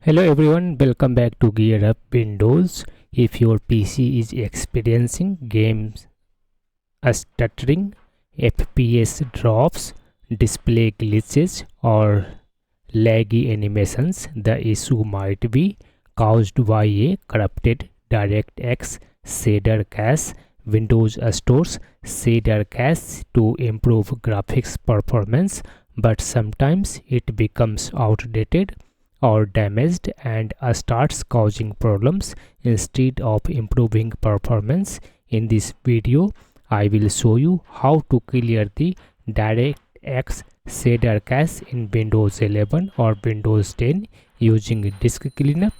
Hello everyone, welcome back to GearUpWindows. If your PC is experiencing games stuttering, FPS drops, display glitches or laggy animations, the issue might be caused by a corrupted DirectX Shader Cache. Windows stores Shader Cache to improve graphics performance, but sometimes it becomes outdated or damaged and starts causing problems instead of improving performance. In this video, I will show you how to clear the DirectX Shader Cache in Windows 11 or Windows 10 using disk cleanup.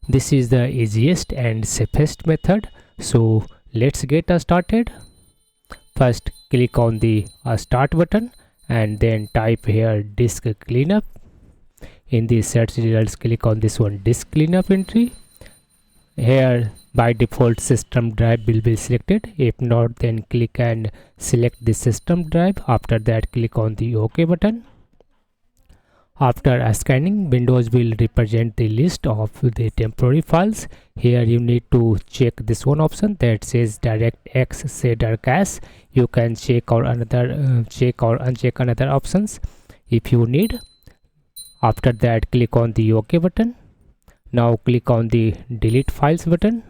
This is the easiest and safest method. So let's get started. First, click on the start button and then type here disk cleanup. In the search results, click on this one, disk cleanup entry. Here by default system drive will be selected. If not, then click and select the system drive. After that, click on the OK button. After scanning, Windows will represent the list of the temporary files. Here you need to check this one option that says DirectX Shader Cache. You can check or uncheck another options if you need. After that, click on the OK button. Now click on the delete files button.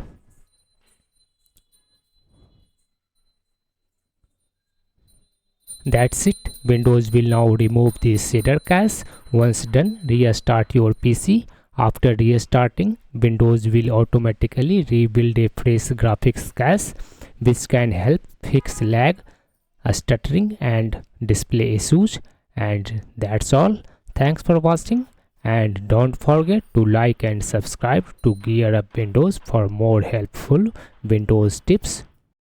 That's it. Windows will now remove the shader cache. Once done, restart your PC. After restarting, Windows will automatically rebuild a fresh graphics cache, which can help fix lag, stuttering and display issues. And that's all. Thanks for watching, and don't forget to like and subscribe to GearUpWindows for more helpful Windows tips.